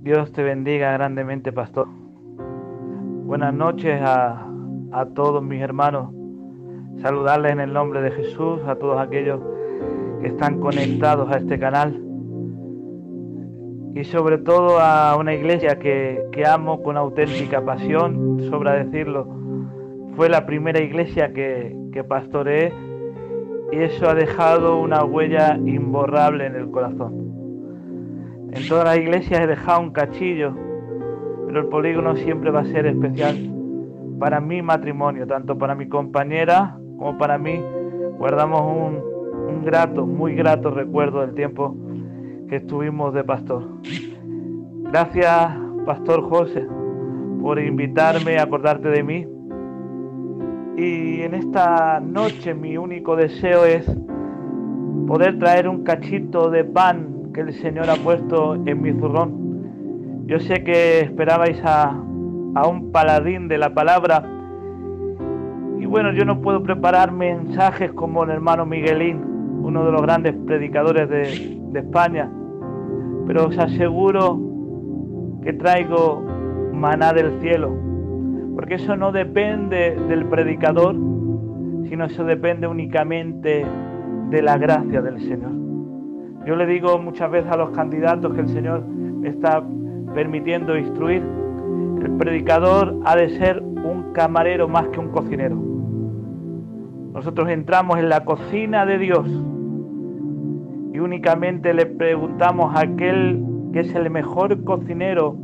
Dios te bendiga grandemente, pastor. Buenas noches a todos mis hermanos. Saludarles en el nombre de Jesús, a todos aquellos que están conectados a este canal. Y sobre todo a una iglesia que amo con auténtica pasión, sobra decirlo. Fue la primera iglesia que pastoreé y eso ha dejado una huella imborrable en el corazón. En todas las iglesias he dejado un cachillo, pero el polígono siempre va a ser especial para mi matrimonio, tanto para mi compañera como para mí. Guardamos un grato, muy grato recuerdo del tiempo que estuvimos de pastor. Gracias, Pastor José, por invitarme a acordarte de mí. Y en esta noche mi único deseo es poder traer un cachito de pan que el Señor ha puesto en mi zurrón. Yo sé que esperabais a un paladín de la palabra. Y bueno, yo no puedo preparar mensajes como el hermano Miguelín, uno de los grandes predicadores de España. Pero os aseguro que traigo maná del cielo. Porque eso no depende del predicador, sino eso depende únicamente de la gracia del Señor. Yo le digo muchas veces a los candidatos que el Señor me está permitiendo instruir, el predicador ha de ser un camarero más que un cocinero. Nosotros entramos en la cocina de Dios y únicamente le preguntamos a aquel que es el mejor cocinero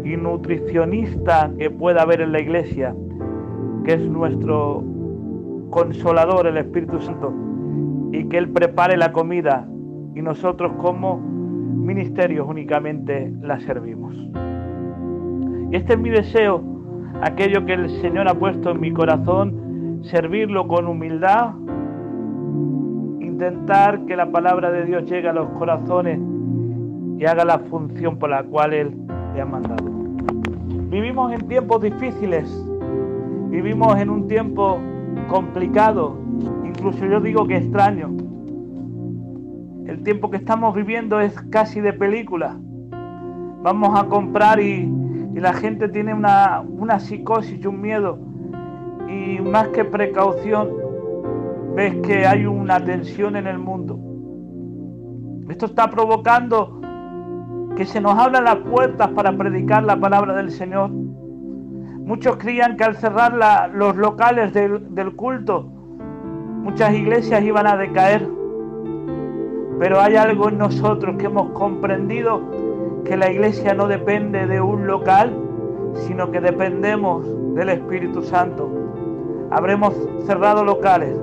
y nutricionista que pueda haber en la iglesia, que es nuestro consolador, el Espíritu Santo, y que Él prepare la comida y nosotros como ministerios únicamente la servimos. Y este es mi deseo, aquello que el Señor ha puesto en mi corazón, servirlo con humildad, intentar que la palabra de Dios llegue a los corazones y haga la función por la cual Él le ha mandado. Vivimos en tiempos difíciles, vivimos en un tiempo complicado, incluso yo digo que extraño. El tiempo que estamos viviendo es casi de película. Vamos a comprar y la gente tiene una psicosis y un miedo, y más que precaución ves que hay una tensión en el mundo. Esto está provocando que se nos abran las puertas para predicar la palabra del Señor. Muchos creían que al cerrar los locales del culto, muchas iglesias iban a decaer. Pero hay algo en nosotros que hemos comprendido, que la iglesia no depende de un local, sino que dependemos del Espíritu Santo. Habremos cerrado locales,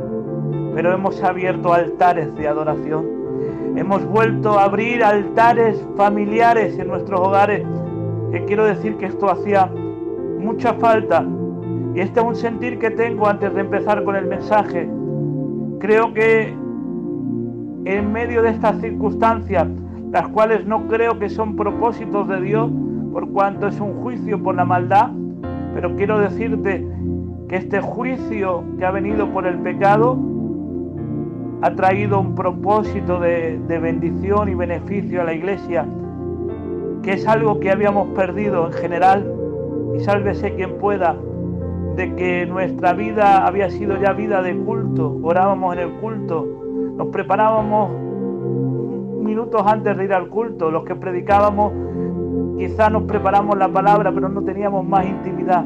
pero hemos abierto altares de adoración. Hemos vuelto a abrir altares familiares en nuestros hogares, que quiero decir que esto hacía mucha falta. Y este es un sentir que tengo antes de empezar con el mensaje. Creo que en medio de estas circunstancias, las cuales no creo que son propósitos de Dios, por cuanto es un juicio por la maldad, pero quiero decirte que este juicio que ha venido por el pecado ha traído un propósito de bendición y beneficio a la iglesia, que es algo que habíamos perdido en general, y sálvese quien pueda, de que nuestra vida había sido ya vida de culto. Orábamos en el culto, nos preparábamos minutos antes de ir al culto, los que predicábamos quizás nos preparamos la palabra, pero no teníamos más intimidad.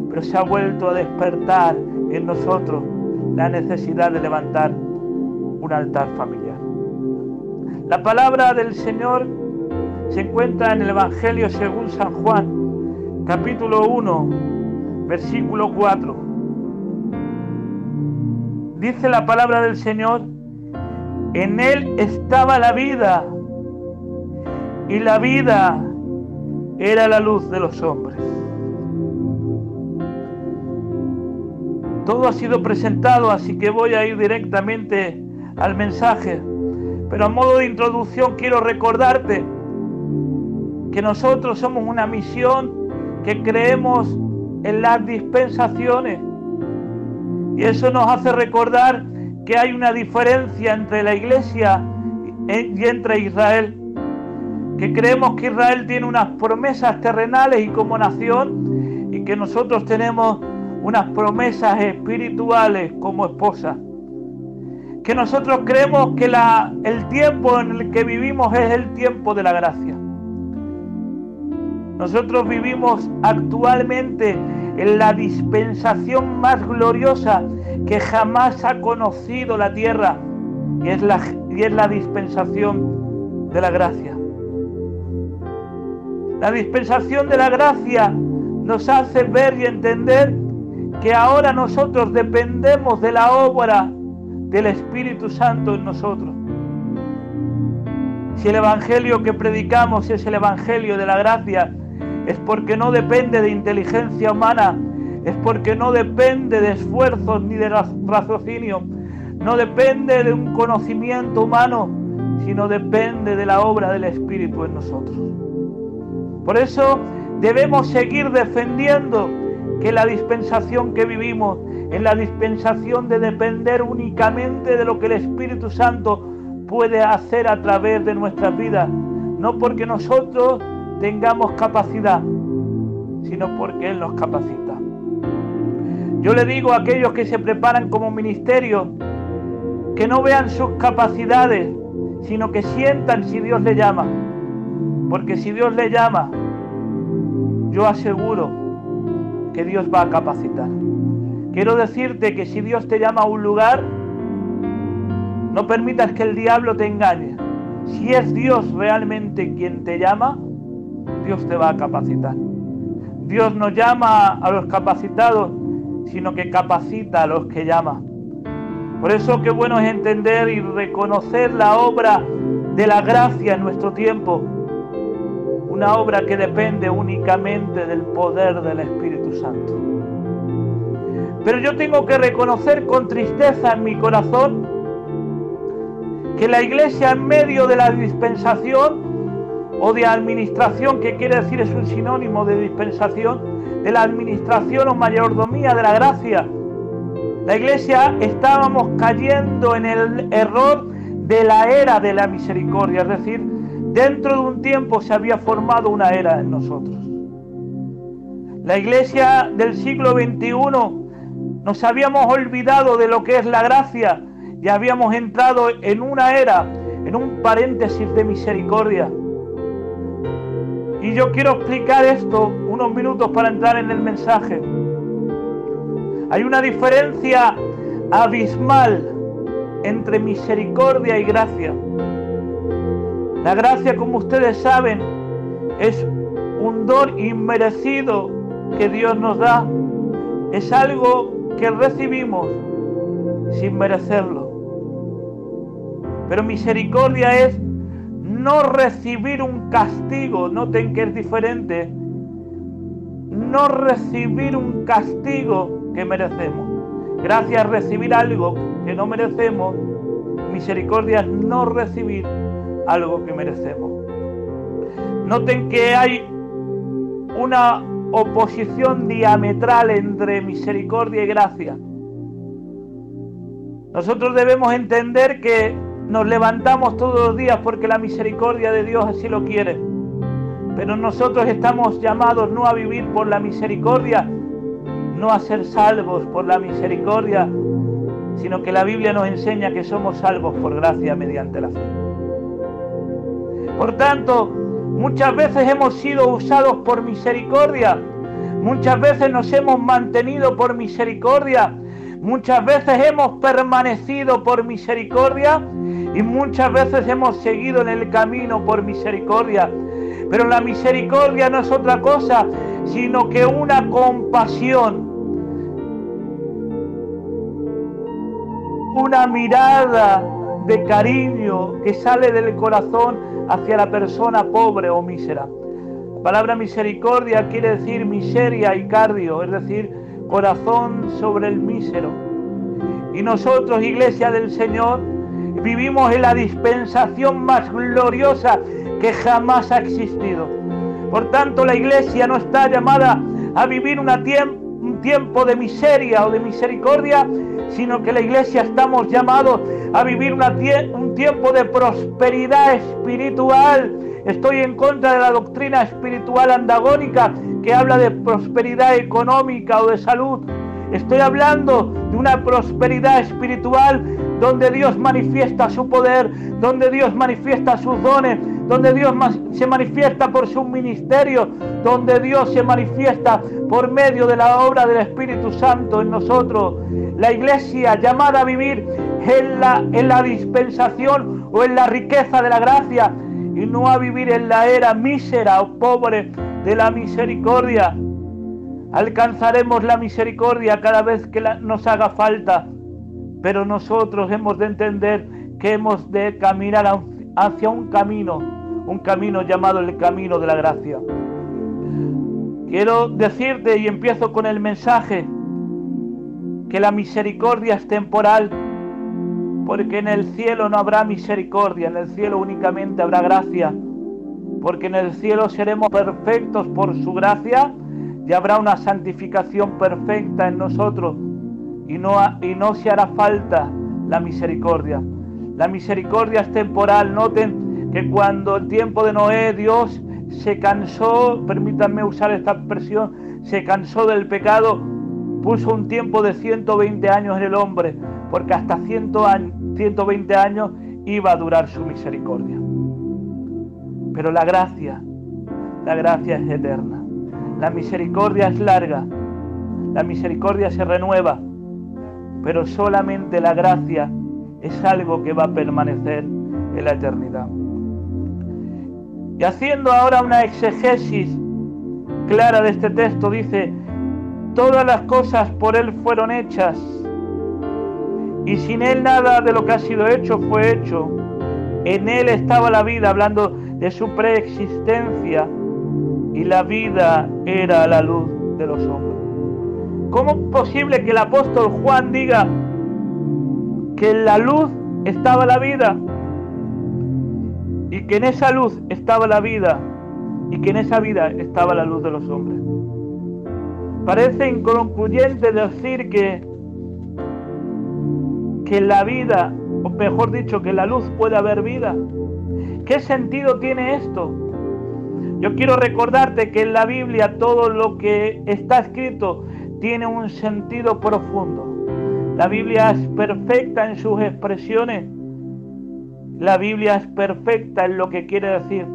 Pero se ha vuelto a despertar en nosotros la necesidad de levantar un altar familiar. La palabra del Señor se encuentra en el Evangelio según San Juan, capítulo 1, versículo 4. Dice la palabra del Señor: en Él estaba la vida, y la vida era la luz de los hombres. Todo ha sido presentado, así que voy a ir directamente al mensaje. Pero a modo de introducción quiero recordarte que nosotros somos una misión que creemos en las dispensaciones. Y eso nos hace recordar que hay una diferencia entre la iglesia y entre Israel. que creemos que Israel tiene unas promesas terrenales y como nación, y que nosotros tenemos unas promesas espirituales como esposa. Que nosotros creemos que el tiempo en el que vivimos es el tiempo de la gracia. Nosotros vivimos actualmente en la dispensación más gloriosa que jamás ha conocido la tierra, y es la dispensación de la gracia. La dispensación de la gracia nos hace ver y entender que ahora nosotros dependemos de la obra del Espíritu Santo en nosotros. Si el evangelio que predicamos es el evangelio de la gracia, es porque no depende de inteligencia humana, es porque no depende de esfuerzos ni de raciocinio, no depende de un conocimiento humano, sino depende de la obra del Espíritu en nosotros. Por eso debemos seguir defendiendo que la dispensación que vivimos es la dispensación de depender únicamente de lo que el Espíritu Santo puede hacer a través de nuestras vidas, no porque nosotros tengamos capacidad, sino porque Él nos capacita. Yo le digo a aquellos que se preparan como ministerio que no vean sus capacidades, sino que sientan si Dios le llama. Porque si Dios le llama, yo aseguro que Dios va a capacitar. Quiero decirte que si Dios te llama a un lugar, no permitas que el diablo te engañe. Si es Dios realmente quien te llama, Dios te va a capacitar. Dios no llama a los capacitados, sino que capacita a los que llama. Por eso qué bueno es entender y reconocer la obra de la gracia en nuestro tiempo. Una obra que depende únicamente del poder del Espíritu Santo. Pero yo tengo que reconocer con tristeza en mi corazón que la iglesia en medio de la dispensación o de administración, que quiere decir es un sinónimo de dispensación, de la administración o mayordomía de la gracia, la iglesia estábamos cayendo en el error de la era de la misericordia, es decir, dentro de un tiempo se había formado una era en nosotros. La iglesia del siglo XXI nos habíamos olvidado de lo que es la gracia y habíamos entrado en una era, en un paréntesis de misericordia. Y yo quiero explicar esto unos minutos para entrar en el mensaje. Hay una diferencia abismal entre misericordia y gracia. La gracia, como ustedes saben, es un don inmerecido que Dios nos da. Es algo que recibimos sin merecerlo. Pero misericordia es no recibir un castigo. Noten que es diferente. No recibir un castigo que merecemos. Gracia es recibir algo que no merecemos. Misericordia es no recibir algo que merecemos. Noten que hay una oposición diametral entre misericordia y gracia. Nosotros debemos entender que nos levantamos todos los días porque la misericordia de Dios así lo quiere. Pero nosotros estamos llamados no a vivir por la misericordia, no a ser salvos por la misericordia, sino que la Biblia nos enseña que somos salvos por gracia mediante la fe. Por tanto, muchas veces hemos sido usados por misericordia, muchas veces nos hemos mantenido por misericordia, muchas veces hemos permanecido por misericordia y muchas veces hemos seguido en el camino por misericordia. Pero la misericordia no es otra cosa, sino que una compasión, una mirada de cariño que sale del corazón hacia la persona pobre o mísera. La palabra misericordia quiere decir miseria y cardio, es decir, corazón sobre el mísero. Y nosotros, Iglesia del Señor, vivimos en la dispensación más gloriosa que jamás ha existido. Por tanto, la Iglesia no está llamada a vivir un tiempo de miseria o de misericordia, sino que la Iglesia estamos llamados a vivir un tiempo de prosperidad espiritual Estoy en contra de la doctrina espiritual andagónica que habla de prosperidad económica o de salud. Estoy hablando de una prosperidad espiritual donde Dios manifiesta su poder, donde Dios manifiesta sus dones, donde Dios se manifiesta por su ministerio, donde Dios se manifiesta por medio de la obra del Espíritu Santo en nosotros. La iglesia llamada a vivir en la dispensación o en la riqueza de la gracia y no a vivir en la era mísera o pobre de la misericordia. Alcanzaremos la misericordia cada vez que nos haga falta, pero nosotros hemos de entender que hemos de caminar hacia un camino llamado el camino de la gracia. Quiero decirte, y empiezo con el mensaje, que la misericordia es temporal, porque en el cielo no habrá misericordia, en el cielo únicamente habrá gracia, porque en el cielo seremos perfectos por su gracia y habrá una santificación perfecta en nosotros y no se hará falta la misericordia. La misericordia es temporal. Noten que cuando el tiempo de Noé, Dios se cansó, permítanme usar esta expresión, se cansó del pecado, puso un tiempo de 120 años en el hombre, porque hasta 120 años iba a durar su misericordia. Pero la gracia es eterna. La misericordia es larga, la misericordia se renueva, pero solamente la gracia es algo que va a permanecer en la eternidad. Y haciendo ahora una exegesis clara de este texto, dice: todas las cosas por Él fueron hechas, y sin Él nada de lo que ha sido hecho fue hecho. En Él estaba la vida, hablando de su preexistencia, y la vida era la luz de los hombres. ¿Cómo es posible que el apóstol Juan diga que en la luz estaba la vida, y que en esa luz estaba la vida, y que en esa vida estaba la luz de los hombres? Parece inconcluyente decir que en la vida, o mejor dicho, que en la luz puede haber vida. ¿Qué sentido tiene esto? Yo quiero recordarte que en la Biblia todo lo que está escrito tiene un sentido profundo. La Biblia es perfecta en sus expresiones. La Biblia es perfecta en lo que quiere decir.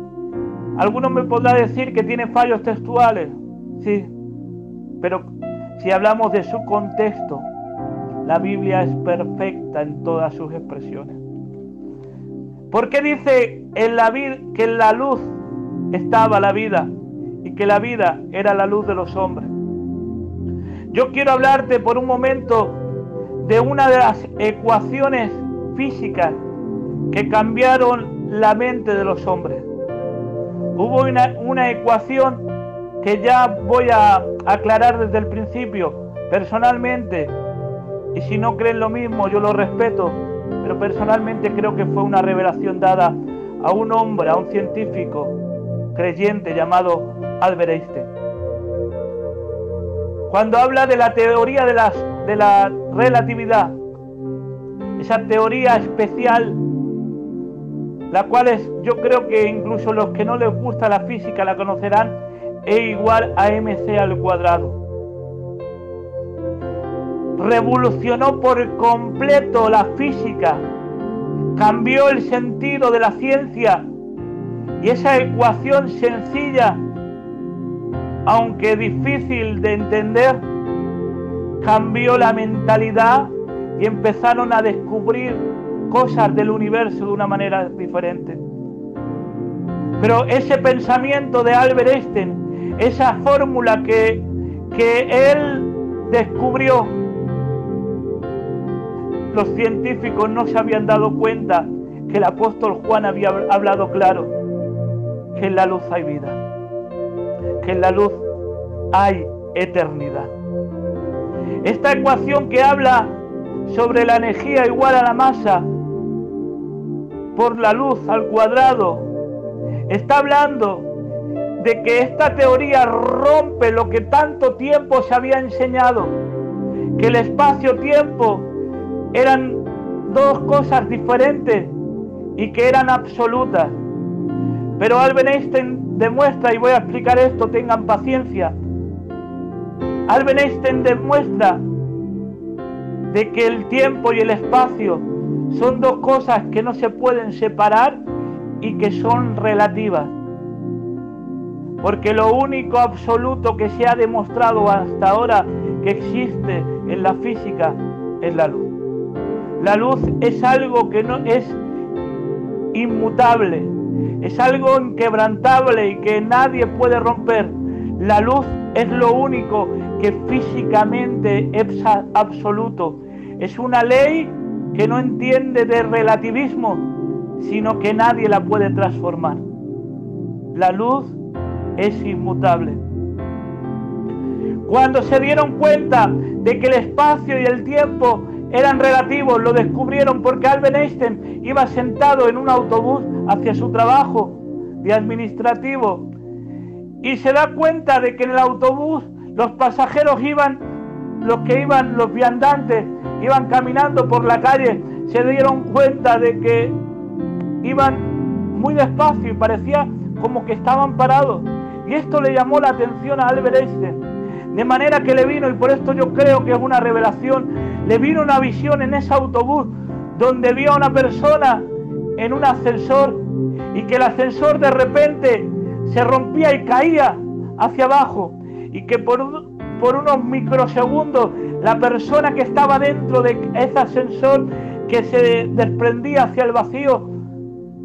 Algunos me podrán decir que tiene fallos textuales, sí, pero si hablamos de su contexto, la Biblia es perfecta en todas sus expresiones. ¿Por qué dice que en la luz estaba la vida y que la vida era la luz de los hombres? Yo quiero hablarte por un momento de una de las ecuaciones físicas que cambiaron la mente de los hombres. Hubo una ecuación que ya voy a aclarar desde el principio. Personalmente, y si no creen lo mismo, yo lo respeto, pero personalmente creo que fue una revelación dada a un hombre, a un científico creyente llamado Albert Einstein. Cuando habla de la teoría de la relatividad, esa teoría especial, la cual yo creo que incluso los que no les gusta la física la conocerán, E igual a mc al cuadrado. Revolucionó por completo la física, cambió el sentido de la ciencia, y esa ecuación sencilla, aunque difícil de entender, cambió la mentalidad y empezaron a descubrir cosas del universo de una manera diferente. Pero ese pensamiento de Albert Einstein, esa fórmula que él descubrió, los científicos no se habían dado cuenta que el apóstol Juan había hablado claro, que en la luz hay vida, que en la luz hay eternidad. Esta ecuación que habla sobre la energía igual a la masa por la luz al cuadrado, está hablando de que esta teoría rompe lo que tanto tiempo se había enseñado, que el espacio-tiempo eran dos cosas diferentes y que eran absolutas. Pero Albert Einstein demuestra, y voy a explicar esto, tengan paciencia. Albert Einstein demuestra de que el tiempo y el espacio son dos cosas que no se pueden separar y que son relativas. Porque lo único absoluto que se ha demostrado hasta ahora que existe en la física es la luz. La luz es algo que no es inmutable, es algo inquebrantable y que nadie puede romper. La luz es lo único que físicamente es absoluto. Es una ley que no entiende de relativismo, sino que nadie la puede transformar. La luz es inmutable. Cuando se dieron cuenta de que el espacio y el tiempo eran relativos, lo descubrieron porque Albert Einstein iba sentado en un autobús hacia su trabajo de administrativo y se da cuenta de que en el autobús los pasajeros los viandantes iban caminando por la calle, se dieron cuenta de que iban muy despacio y parecía como que estaban parados. Y esto le llamó la atención a Albert Einstein, de manera que le vino, y por esto yo creo que es una revelación, le vino una visión en ese autobús donde vio a una persona en un ascensor y que el ascensor de repente se rompía y caía hacia abajo y que por unos microsegundos la persona que estaba dentro de ese ascensor que se desprendía hacia el vacío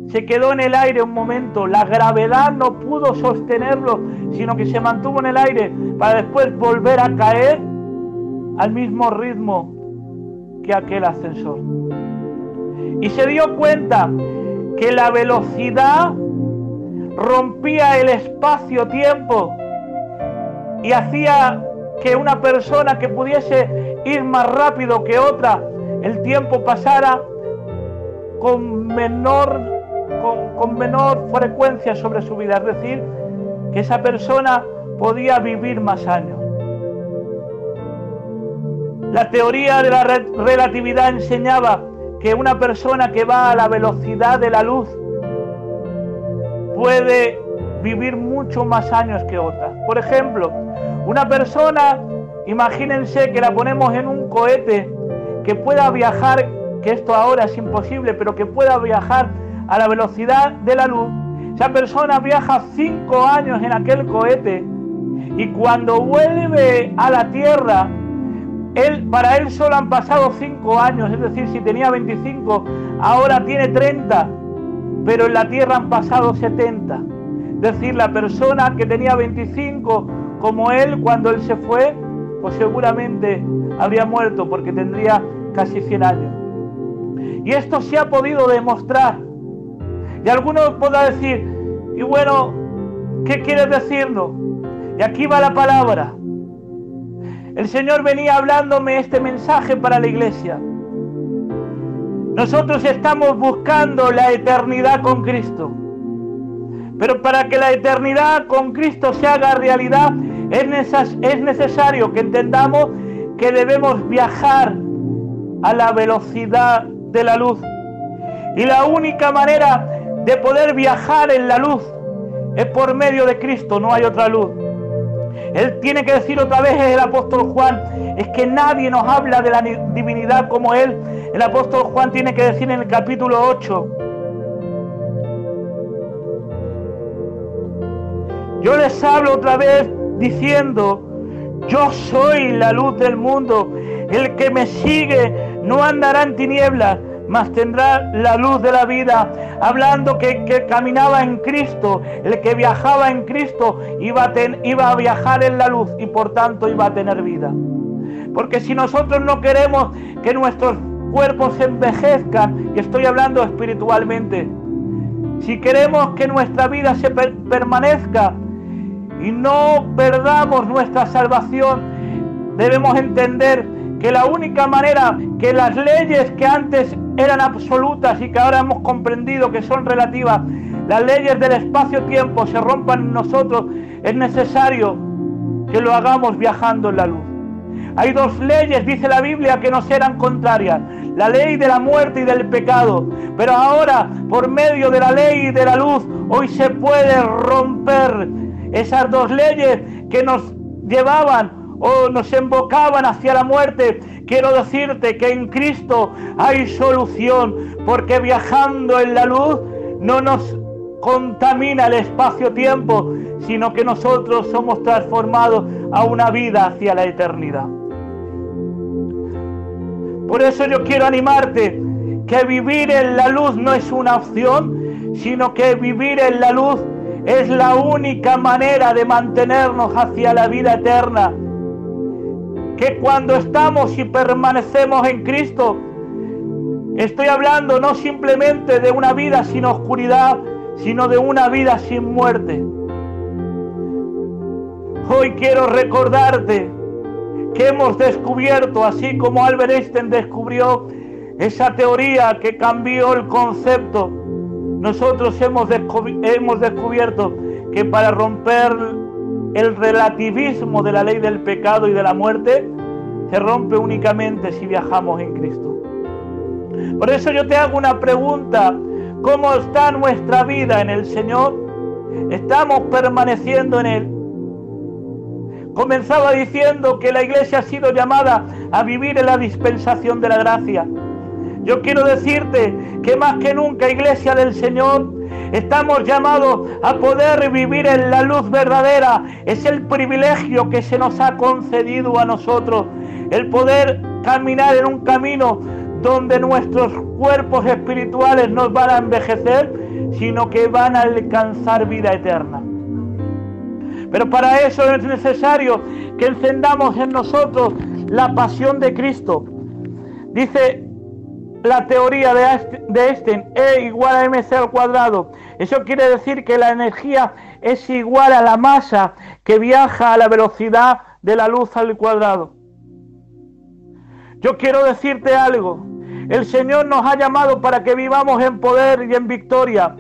se quedó en el aire un momento. La gravedad no pudo sostenerlo, sino que se mantuvo en el aire para después volver a caer al mismo ritmo que aquel ascensor. Y se dio cuenta que la velocidad rompía el espacio-tiempo y hacía que una persona que pudiese ir más rápido que otra, el tiempo pasara con menor frecuencia sobre su vida, es decir, que esa persona podía vivir más años. La teoría de la relatividad enseñaba que una persona que va a la velocidad de la luz puede vivir mucho más años que otra. Por ejemplo, una persona, imagínense que la ponemos en un cohete que pueda viajar, que esto ahora es imposible, pero que pueda viajar a la velocidad de la luz. Esa persona viaja 5 años en aquel cohete y cuando vuelve a la Tierra, para él solo han pasado 5 años, es decir, si tenía 25, ahora tiene 30, pero en la Tierra han pasado 70. Es decir, la persona que tenía 25 como él, cuando él se fue, pues seguramente habría muerto porque tendría casi 100 años. Y esto se ha podido demostrar. Y algunos podrán decir, y bueno, ¿qué quieres decirnos? Y aquí va la palabra. El Señor venía hablándome este mensaje para la iglesia. Nosotros estamos buscando la eternidad con Cristo. Pero para que la eternidad con Cristo se haga realidad, es necesario que entendamos que debemos viajar a la velocidad de la luz. Y la única manera de poder viajar en la luz es por medio de Cristo, no hay otra luz. Él tiene que decir otra vez, el apóstol Juan, es que nadie nos habla de la divinidad como él. El apóstol Juan tiene que decir en el capítulo 8, yo les hablo otra vez diciendo, yo soy la luz del mundo, el que me sigue no andará en tinieblas, mas tendrá la luz de la vida. Hablando que caminaba en Cristo, el que viajaba en Cristo iba a viajar en la luz y por tanto iba a tener vida. Porque si nosotros no queremos que nuestros cuerpos se envejezcan, y estoy hablando espiritualmente, si queremos que nuestra vida se permanezca y no perdamos nuestra salvación, debemos entender que la única manera que las leyes que antes eran absolutas y que ahora hemos comprendido que son relativas, las leyes del espacio-tiempo se rompan en nosotros, es necesario que lo hagamos viajando en la luz. Hay dos leyes, dice la Biblia, que nos eran contrarias. la ley de la muerte y del pecado. Pero ahora, por medio de la ley y de la luz, hoy se puede romper esas dos leyes que nos llevaban o nos embocaban hacia la muerte. Quiero decirte que en Cristo hay solución, porque viajando en la luz no nos contamina el espacio-tiempo, sino que nosotros somos transformados a una vida hacia la eternidad. Por eso yo quiero animarte que vivir en la luz no es una opción, sino que vivir en la luz es la única manera de mantenernos hacia la vida eterna. Que cuando estamos y permanecemos en Cristo, estoy hablando no simplemente de una vida sin oscuridad, sino de una vida sin muerte. Hoy quiero recordarte que hemos descubierto, así como Albert Einstein descubrió esa teoría que cambió el concepto, nosotros hemos descubierto que para romper el relativismo de la ley del pecado y de la muerte, se rompe únicamente si viajamos en Cristo. Por eso yo te hago una pregunta: ¿cómo está nuestra vida en el Señor? ¿Estamos permaneciendo en Él? Comenzaba diciendo que la iglesia ha sido llamada a vivir en la dispensación de la gracia. Yo quiero decirte que más que nunca, iglesia del Señor, estamos llamados a poder vivir en la luz verdadera. Es el privilegio que se nos ha concedido a nosotros, el poder caminar en un camino donde nuestros cuerpos espirituales no van a envejecer, sino que van a alcanzar vida eterna. Pero para eso es necesario que encendamos en nosotros la pasión de Cristo. Dice la teoría de Einstein, E igual a mc al cuadrado. Eso quiere decir que la energía es igual a la masa que viaja a la velocidad de la luz al cuadrado. Yo quiero decirte algo. El Señor nos ha llamado para que vivamos en poder y en victoria,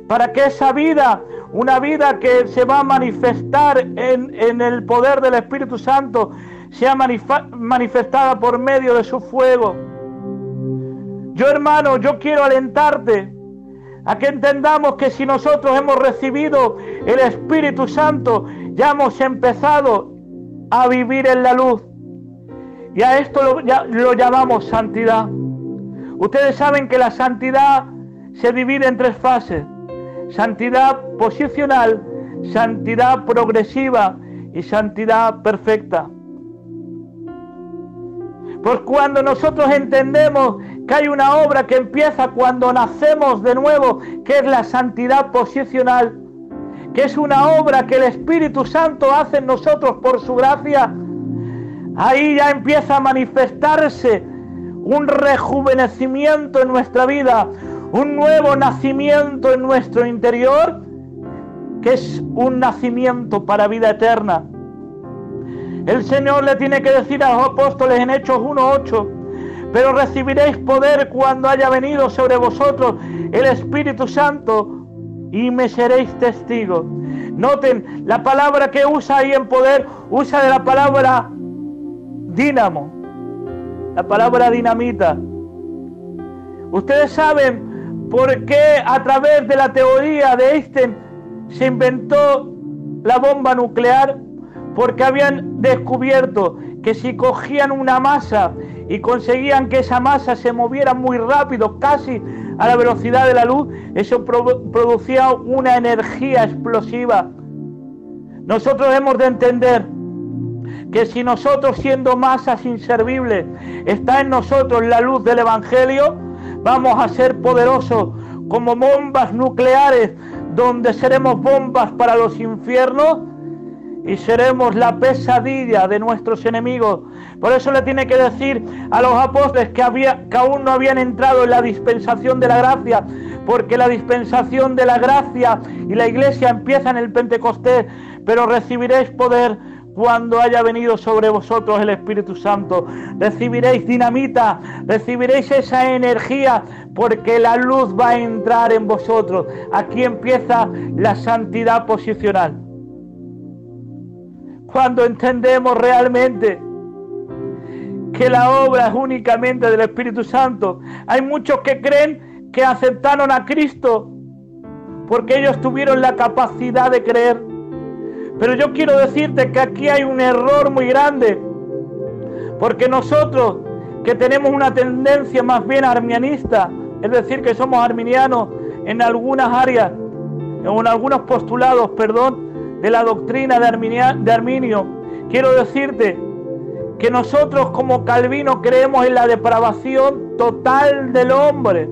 para que esa vida, una vida que se va a manifestar en el poder del Espíritu Santo, sea manifestada por medio de su fuego. Yo, hermano, yo quiero alentarte a que entendamos que si nosotros hemos recibido el Espíritu Santo, ya hemos empezado a vivir en la luz. Y a esto lo llamamos santidad. Ustedes saben que la santidad se divide en tres fases: santidad posicional, santidad progresiva y santidad perfecta. Pues cuando nosotros entendemos que hay una obra que empieza cuando nacemos de nuevo, que es la santidad posicional, que es una obra que el Espíritu Santo hace en nosotros por su gracia, ahí ya empieza a manifestarse un rejuvenecimiento en nuestra vida, un nuevo nacimiento en nuestro interior, que es un nacimiento para vida eterna. El Señor le tiene que decir a los apóstoles en Hechos 1:8: pero recibiréis poder cuando haya venido sobre vosotros el Espíritu Santo y me seréis testigos. Noten, la palabra que usa ahí en poder, usa de la palabra dínamo, la palabra dinamita. Ustedes saben por qué a través de la teoría de Einstein se inventó la bomba nuclear, porque habían descubierto que si cogían una masa y conseguían que esa masa se moviera muy rápido, casi a la velocidad de la luz, eso producía una energía explosiva. Nosotros hemos de entender que si nosotros, siendo masas inservibles, está en nosotros la luz del Evangelio, vamos a ser poderosos como bombas nucleares, donde seremos bombas para los infiernos y seremos la pesadilla de nuestros enemigos. Por eso le tiene que decir a los apóstoles que aún no habían entrado en la dispensación de la gracia, porque la dispensación de la gracia y la iglesia empieza en el Pentecostés, pero recibiréis poder cuando haya venido sobre vosotros el Espíritu Santo. Recibiréis dinamita, recibiréis esa energía, porque la luz va a entrar en vosotros. Aquí empieza la santidad posicional. Cuando entendemos realmente que la obra es únicamente del Espíritu Santo. Hay muchos que creen que aceptaron a Cristo porque ellos tuvieron la capacidad de creer. Pero yo quiero decirte que aquí hay un error muy grande, porque nosotros que tenemos una tendencia más bien arminianista, es decir, que somos arminianos en algunas áreas, en algunos postulados, de la doctrina de Arminio, quiero decirte que nosotros como Calvino creemos en la depravación total del hombre.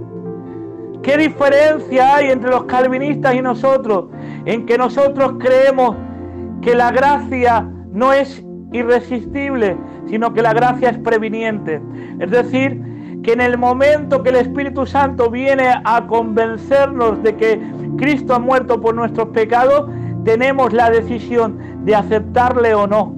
¿Qué diferencia hay entre los calvinistas y nosotros? En que nosotros creemos que la gracia no es irresistible, sino que la gracia es previniente. Es decir, que en el momento que el Espíritu Santo viene a convencernos de que Cristo ha muerto por nuestros pecados, tenemos la decisión de aceptarle o no.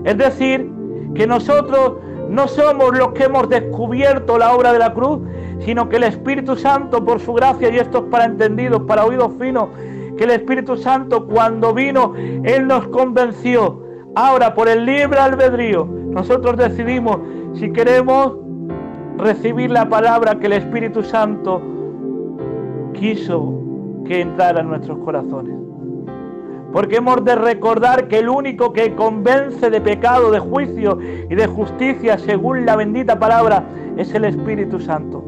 Es decir, que nosotros no somos los que hemos descubierto la obra de la cruz, sino que el Espíritu Santo, por su gracia, y esto es para entendidos, para oídos finos, que el Espíritu Santo cuando vino, Él nos convenció. Ahora, por el libre albedrío, nosotros decidimos si queremos recibir la palabra que el Espíritu Santo quiso que entrara en nuestros corazones. Porque hemos de recordar que el único que convence de pecado, de juicio y de justicia, según la bendita palabra, es el Espíritu Santo.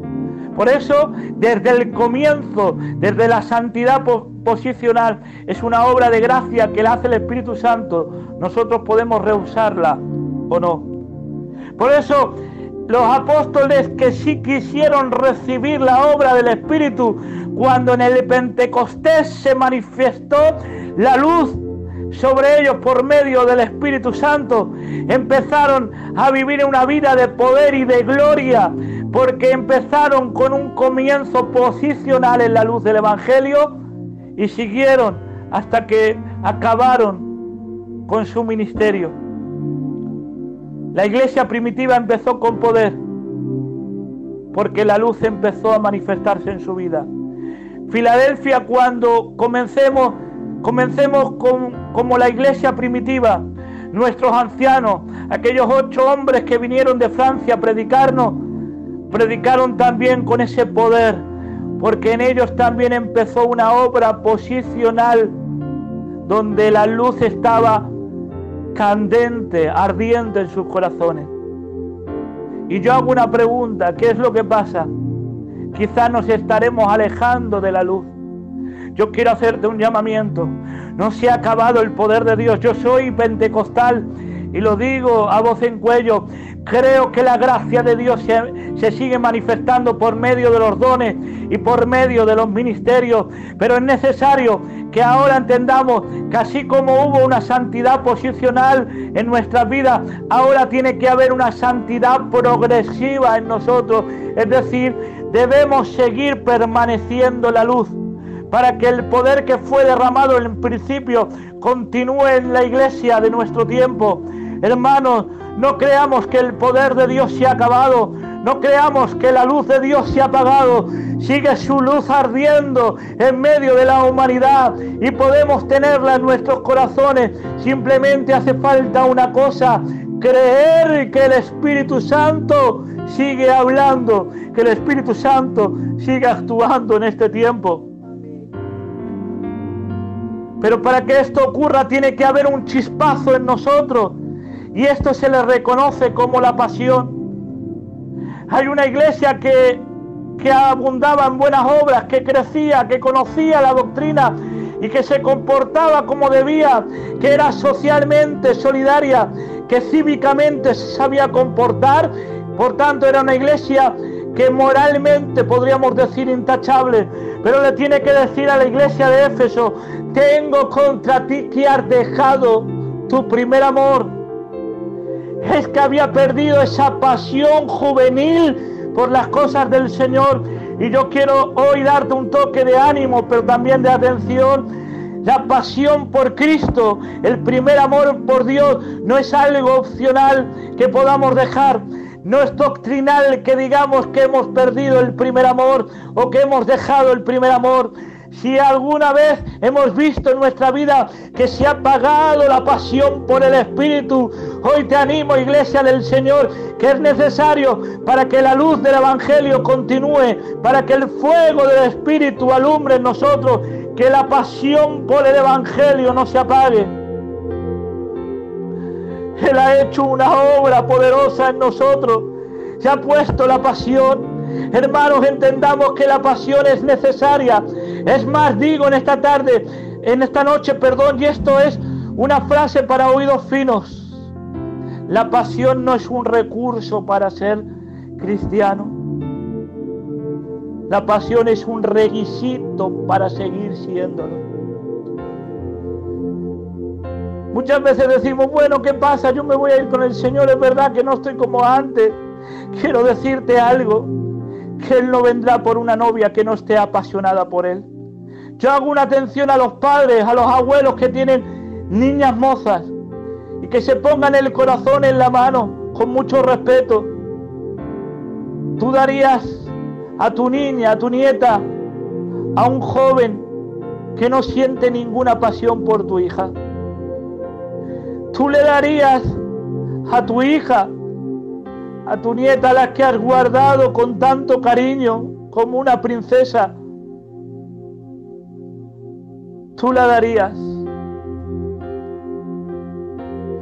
Por eso, desde el comienzo, desde la santidad posicional, es una obra de gracia que la hace el Espíritu Santo. Nosotros podemos rehusarla o no. Por eso, los apóstoles que sí quisieron recibir la obra del Espíritu, cuando en el Pentecostés se manifestó la luz sobre ellos por medio del Espíritu Santo, empezaron a vivir una vida de poder y de gloria, porque empezaron con un comienzo posicional en la luz del Evangelio y siguieron hasta que acabaron con su ministerio. La iglesia primitiva empezó con poder porque la luz empezó a manifestarse en su vida. Filadelfia, cuando comencemos como la iglesia primitiva, nuestros ancianos, aquellos 8 hombres que vinieron de Francia a predicarnos, predicaron también con ese poder, porque en ellos también empezó una obra posicional donde la luz estaba candente, ardiente en sus corazones. Y yo hago una pregunta: ¿qué es lo que pasa? Quizás nos estaremos alejando de la luz. Yo quiero hacerte un llamamiento. No se ha acabado el poder de Dios. Yo soy pentecostal y lo digo a voz en cuello. Creo que la gracia de Dios se sigue manifestando por medio de los dones y por medio de los ministerios. Pero es necesario que ahora entendamos que así como hubo una santidad posicional en nuestras vidas, ahora tiene que haber una santidad progresiva en nosotros. Es decir, debemos seguir permaneciendo en la luz, para que el poder que fue derramado en principio continúe en la iglesia de nuestro tiempo. Hermanos, no creamos que el poder de Dios se ha acabado, no creamos que la luz de Dios se ha apagado. Sigue su luz ardiendo en medio de la humanidad y podemos tenerla en nuestros corazones. Simplemente hace falta una cosa: creer que el Espíritu Santo sigue hablando, que el Espíritu Santo sigue actuando en este tiempo. Pero para que esto ocurra tiene que haber un chispazo en nosotros, y esto se le reconoce como la pasión. Hay una iglesia que abundaba en buenas obras, que crecía, que conocía la doctrina y que se comportaba como debía, que era socialmente solidaria, que cívicamente se sabía comportar. Por tanto, era una iglesia que moralmente podríamos decir intachable. Pero le tiene que decir a la iglesia de Éfeso: tengo contra ti que has dejado tu primer amor. Es que había perdido esa pasión juvenil por las cosas del Señor. Y yo quiero hoy darte un toque de ánimo, pero también de atención. La pasión por Cristo, el primer amor por Dios, no es algo opcional que podamos dejar. No es doctrinal que digamos que hemos perdido el primer amor o que hemos dejado el primer amor. Si alguna vez hemos visto en nuestra vida que se ha apagado la pasión por el Espíritu, hoy te animo, iglesia del Señor, que es necesario para que la luz del Evangelio continúe, para que el fuego del Espíritu alumbre en nosotros, que la pasión por el Evangelio no se apague. Él ha hecho una obra poderosa en nosotros, se ha puesto la pasión. Hermanos, entendamos que la pasión es necesaria. Es más, digo en esta noche, y esto es una frase para oídos finos. La pasión no es un recurso para ser cristiano. La pasión es un requisito para seguir siéndolo. Muchas veces decimos, bueno, ¿qué pasa? Yo me voy a ir con el Señor, es verdad que no estoy como antes. Quiero decirte algo, que Él no vendrá por una novia que no esté apasionada por Él. Yo hago una atención a los padres, a los abuelos que tienen niñas mozas y que se pongan el corazón en la mano, con mucho respeto. Tú darías a tu niña, a tu nieta, a un joven que no siente ninguna pasión por tu hija. Tú le darías a tu hija, a tu nieta, a la que has guardado con tanto cariño, como una princesa. ¿Tú la darías?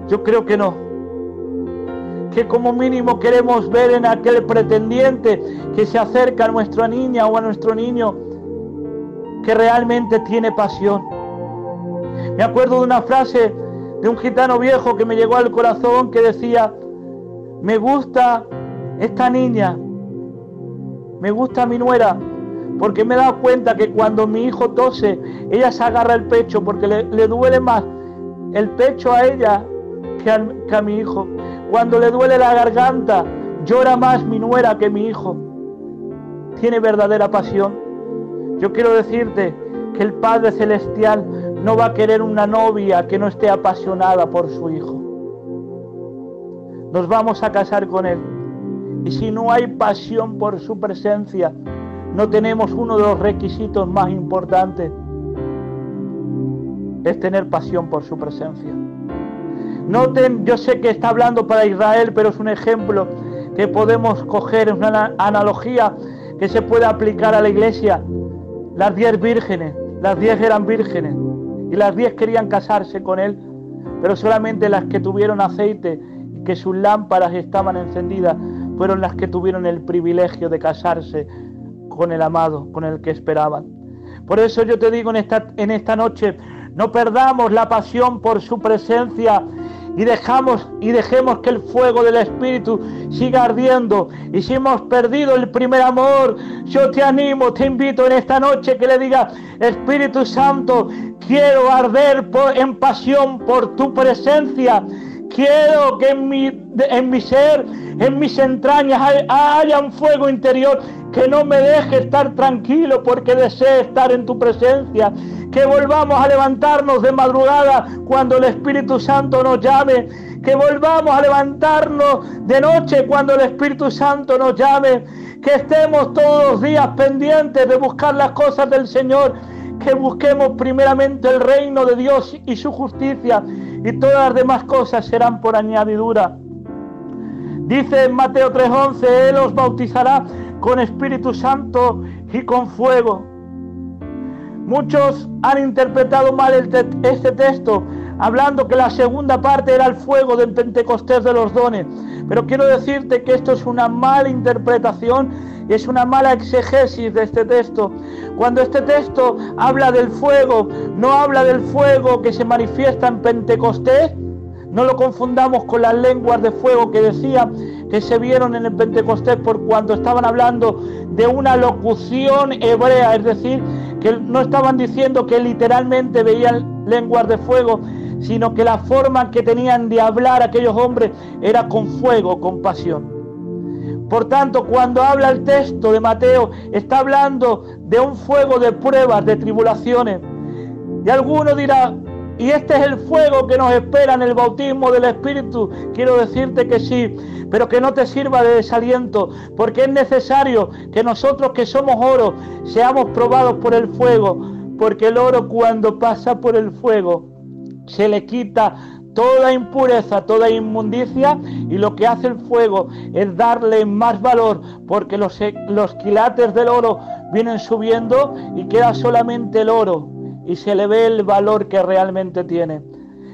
Yo creo que no. Que como mínimo queremos ver en aquel pretendiente que se acerca a nuestra niña o a nuestro niño, que realmente tiene pasión. Me acuerdo de una frase de un gitano viejo que me llegó al corazón, que decía: me gusta esta niña, me gusta mi nuera, porque me he dado cuenta que cuando mi hijo tose, ella se agarra el pecho, porque le duele más el pecho a ella que a mi hijo. Cuando le duele la garganta, llora más mi nuera que mi hijo. Tiene verdadera pasión. Yo quiero decirte que el Padre Celestial no va a querer una novia que no esté apasionada por su hijo. Nos vamos a casar con Él, y si no hay pasión por su presencia, no tenemos uno de los requisitos más importantes, es tener pasión por su presencia. Noten, yo sé que está hablando para Israel, pero es un ejemplo que podemos coger, es una analogía que se puede aplicar a la iglesia. Las 10 vírgenes, las 10 eran vírgenes, y las 10 querían casarse con Él, pero solamente las que tuvieron aceite, que sus lámparas estaban encendidas, fueron las que tuvieron el privilegio de casarse con el amado, con el que esperaban. Por eso yo te digo en esta noche, no perdamos la pasión por su presencia y dejemos que el fuego del Espíritu siga ardiendo. Y si hemos perdido el primer amor, yo te animo, te invito en esta noche que le digas: Espíritu Santo, quiero arder en pasión por tu presencia. Quiero que en mi ser, en mis entrañas haya un fuego interior que no me deje estar tranquilo, porque deseo estar en tu presencia. Que volvamos a levantarnos de madrugada cuando el Espíritu Santo nos llame. Que volvamos a levantarnos de noche cuando el Espíritu Santo nos llame. Que estemos todos los días pendientes de buscar las cosas del Señor. Que busquemos primeramente el reino de Dios y su justicia, y todas las demás cosas serán por añadidura. Dice en Mateo 3:11: Él os bautizará con Espíritu Santo y con fuego. Muchos han interpretado mal este texto, hablando que la segunda parte era el fuego del Pentecostés de los dones. Pero quiero decirte que esto es una mala interpretación y es una mala exegesis de este texto. Cuando este texto habla del fuego, no habla del fuego que se manifiesta en Pentecostés. No lo confundamos con las lenguas de fuego que decía que se vieron en el Pentecostés, por cuando estaban hablando de una locución hebrea, es decir, que no estaban diciendo que literalmente veían lenguas de fuego, sino que la forma que tenían de hablar aquellos hombres era con fuego, con pasión. Por tanto, cuando habla el texto de Mateo, está hablando de un fuego de pruebas, de tribulaciones. Y alguno dirá: ¿y este es el fuego que nos espera en el bautismo del Espíritu? Quiero decirte que sí, pero que no te sirva de desaliento, porque es necesario que nosotros, que somos oro, seamos probados por el fuego, porque el oro cuando pasa por el fuego se le quita toda impureza, toda inmundicia, y lo que hace el fuego es darle más valor, porque los quilates del oro vienen subiendo y queda solamente el oro y se le ve el valor que realmente tiene.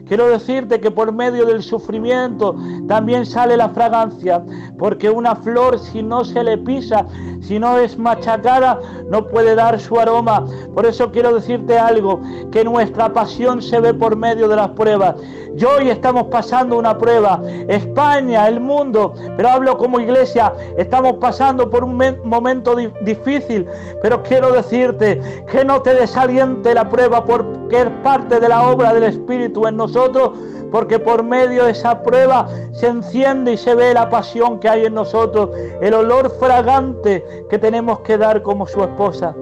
Quiero decirte que por medio del sufrimiento también sale la fragancia, porque una flor, si no se le pisa, si no es machacada, no puede dar su aroma. Por eso quiero decirte algo, que nuestra pasión se ve por medio de las pruebas. Y hoy estamos pasando una prueba, España, el mundo, pero hablo como iglesia, estamos pasando por un momento difícil, pero quiero decirte que no te desaliente la prueba, porque es parte de la obra del Espíritu en nosotros, porque por medio de esa prueba se enciende y se ve la pasión que hay en nosotros, el olor fragante que tenemos que dar como su esposa.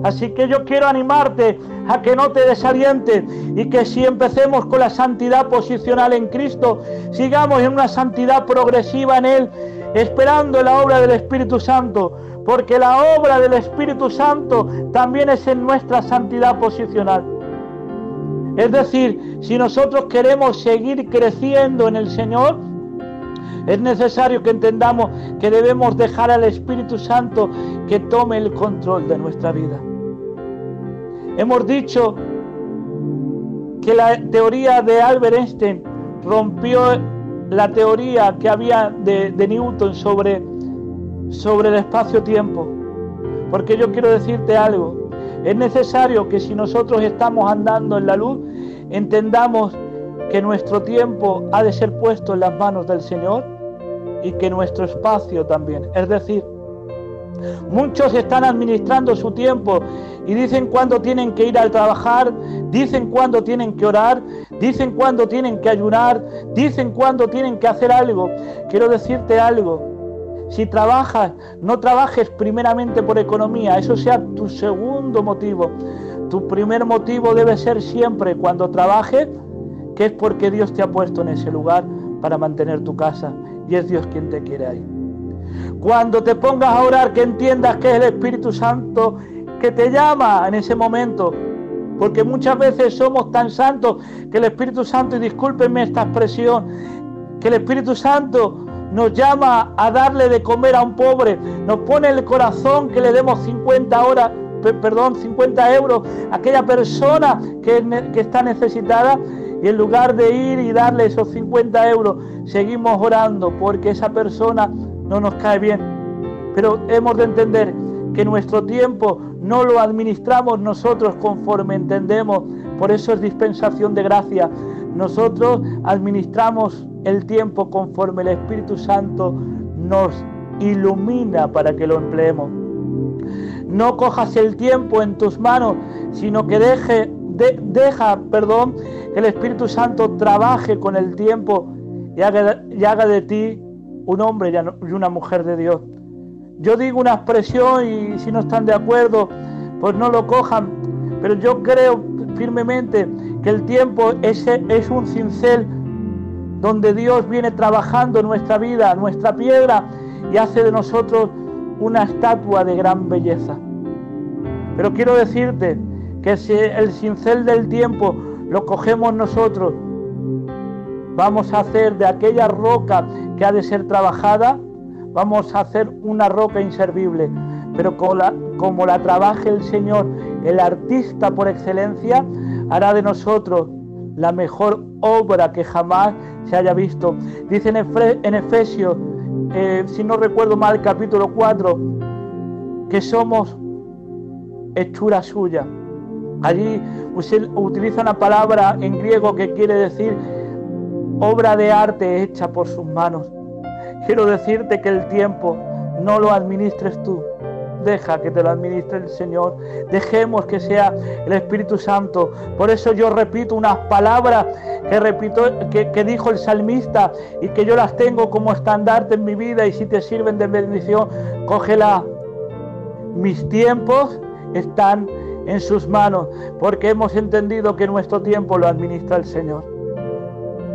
Así que yo quiero animarte a que no te desalientes y que si empecemos con la santidad posicional en Cristo, sigamos en una santidad progresiva en Él, esperando la obra del Espíritu Santo, porque la obra del Espíritu Santo también es en nuestra santidad posicional. Es decir, si nosotros queremos seguir creciendo en el Señor, es necesario que entendamos que debemos dejar al Espíritu Santo que tome el control de nuestra vida. Hemos dicho que la teoría de Albert Einstein rompió la teoría que había de Newton sobre el espacio-tiempo. Porque yo quiero decirte algo. Es necesario que si nosotros estamos andando en la luz, entendamos que nuestro tiempo ha de ser puesto en las manos del Señor y que nuestro espacio también. Es decir, muchos están administrando su tiempo y dicen cuándo tienen que ir a trabajar, dicen cuándo tienen que orar, dicen cuándo tienen que ayunar, dicen cuándo tienen que hacer algo. Quiero decirte algo. Si trabajas, no trabajes primeramente por economía, eso sea tu segundo motivo. Tu primer motivo debe ser siempre cuando trabajes, que es porque Dios te ha puesto en ese lugar para mantener tu casa y es Dios quien te quiere ahí. Cuando te pongas a orar, que entiendas que es el Espíritu Santo que te llama en ese momento, porque muchas veces somos tan santos que el Espíritu Santo, y discúlpenme esta expresión, que el Espíritu Santo nos llama a darle de comer a un pobre, nos pone en el corazón que le demos 50 euros a aquella persona que está necesitada, y en lugar de ir y darle esos 50 euros, seguimos orando porque esa persona no nos cae bien. Pero hemos de entender que nuestro tiempo no lo administramos nosotros conforme entendemos, por eso es dispensación de gracia. Nosotros administramos el tiempo conforme el Espíritu Santo nos ilumina para que lo empleemos. No cojas el tiempo en tus manos, sino que deja que el Espíritu Santo trabaje con el tiempo y haga de ti un hombre y una mujer de Dios. Yo digo una expresión y si no están de acuerdo, pues no lo cojan, pero yo creo firmemente que el tiempo es un cincel donde Dios viene trabajando en nuestra vida, nuestra piedra, y hace de nosotros una estatua de gran belleza. Pero quiero decirte que si el cincel del tiempo lo cogemos nosotros, vamos a hacer de aquella roca que ha de ser trabajada, vamos a hacer una roca inservible. Pero como la trabaje el Señor, el artista por excelencia, hará de nosotros la mejor obra que jamás se haya visto. Dice en Efesios, si no recuerdo mal, capítulo 4, que somos hechura suya. Allí utiliza una palabra en griego que quiere decir obra de arte hecha por sus manos. Quiero decirte que el tiempo no lo administres tú, deja que te lo administre el Señor. Dejemos que sea el Espíritu Santo. Por eso yo repito unas palabras que dijo el salmista y que yo las tengo como estandarte en mi vida, y si te sirven de bendición, cógela. Mis tiempos están en sus manos, porque hemos entendido que nuestro tiempo lo administra el Señor.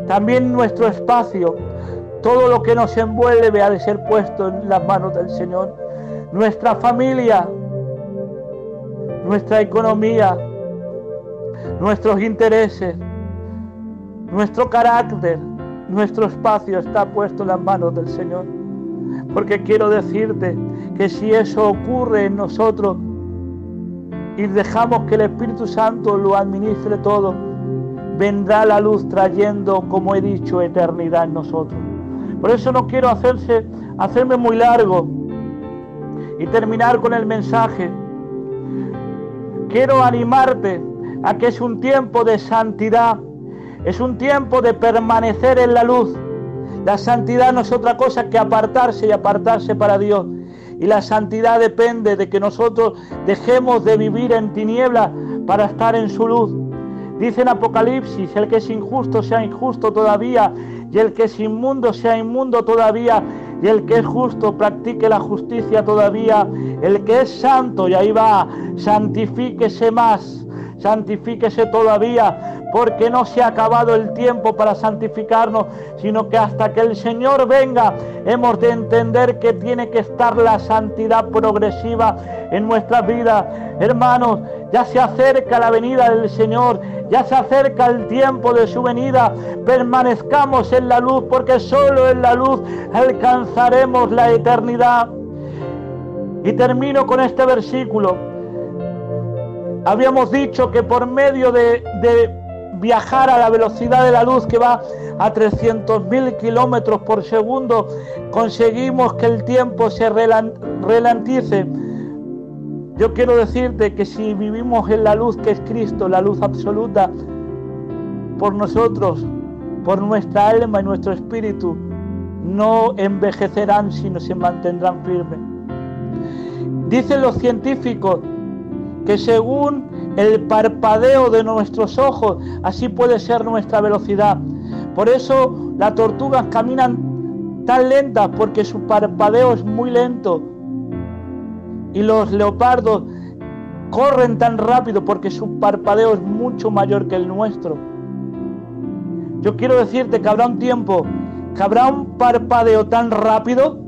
También nuestro espacio, todo lo que nos envuelve ha de ser puesto en las manos del Señor. Nuestra familia, nuestra economía, nuestros intereses, nuestro carácter, nuestro espacio está puesto en las manos del Señor. Porque quiero decirte que si eso ocurre en nosotros y dejamos que el Espíritu Santo lo administre todo, vendrá la luz trayendo, como he dicho, eternidad en nosotros. Por eso no quiero hacerme muy largo y terminar con el mensaje. Quiero animarte a que es un tiempo de santidad, es un tiempo de permanecer en la luz. La santidad no es otra cosa que apartarse y apartarse para Dios. Y la santidad depende de que nosotros dejemos de vivir en tinieblas para estar en su luz. Dice en Apocalipsis, el que es injusto sea injusto todavía, y el que es inmundo sea inmundo todavía, y el que es justo practique la justicia todavía, el que es santo, y ahí va, santifíquese más, santifíquese todavía, porque no se ha acabado el tiempo para santificarnos, sino que hasta que el Señor venga, hemos de entender que tiene que estar la santidad progresiva en nuestras vidas. Hermanos, ya se acerca la venida del Señor, ya se acerca el tiempo de su venida. Permanezcamos en la luz, porque solo en la luz alcanzaremos la eternidad. Y termino con este versículo. Habíamos dicho que por medio de viajar a la velocidad de la luz, que va a 300.000 kilómetros por segundo, conseguimos que el tiempo se ralentice. Yo quiero decirte que si vivimos en la luz que es Cristo, la luz absoluta, por nosotros, por nuestra alma y nuestro espíritu, no envejecerán, sino se mantendrán firmes. Dicen los científicos que según el parpadeo de nuestros ojos, así puede ser nuestra velocidad. Por eso las tortugas caminan tan lentas, porque su parpadeo es muy lento. Y los leopardos corren tan rápido porque su parpadeo es mucho mayor que el nuestro. Yo quiero decirte que habrá un tiempo, que habrá un parpadeo tan rápido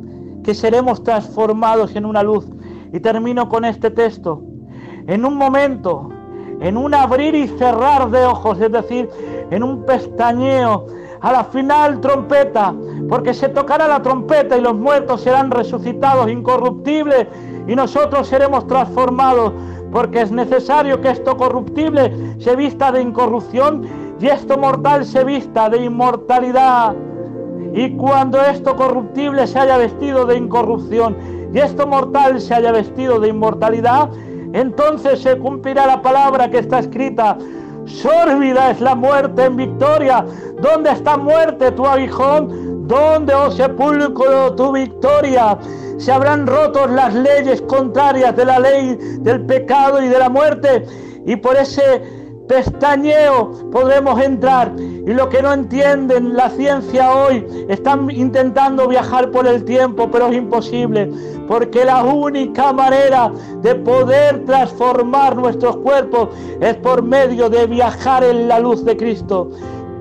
que seremos transformados en una luz. Y termino con este texto. En un momento, en un abrir y cerrar de ojos, es decir, en un pestañeo, a la final trompeta, porque se tocará la trompeta y los muertos serán resucitados incorruptibles y nosotros seremos transformados, porque es necesario que esto corruptible se vista de incorrupción y esto mortal se vista de inmortalidad. Y cuando esto corruptible se haya vestido de incorrupción y esto mortal se haya vestido de inmortalidad, entonces se cumplirá la palabra que está escrita: sórbida es la muerte en victoria. ¿Dónde está muerte tu aguijón? ¿Dónde, oh sepulcro, tu victoria? Se habrán roto las leyes contrarias de la ley del pecado y de la muerte, y por ese pestañeo podremos entrar. Y lo que no entienden la ciencia hoy, están intentando viajar por el tiempo, pero es imposible, porque la única manera de poder transformar nuestros cuerpos es por medio de viajar en la luz de Cristo.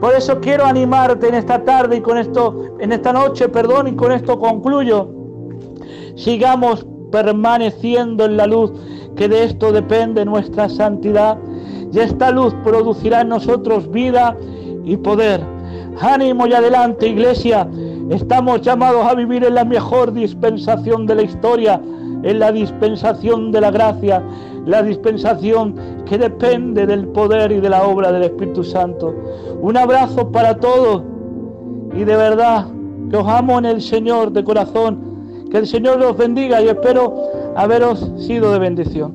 Por eso quiero animarte en esta tarde y con esto, en esta noche, perdón, y con esto concluyo. Sigamos permaneciendo en la luz, que de esto depende nuestra santidad, y esta luz producirá en nosotros vida y poder. Ánimo y adelante, iglesia. Estamos llamados a vivir en la mejor dispensación de la historia, en la dispensación de la gracia, la dispensación que depende del poder y de la obra del Espíritu Santo. Un abrazo para todos y de verdad que os amo en el Señor de corazón. Que el Señor los bendiga y espero haberos sido de bendición.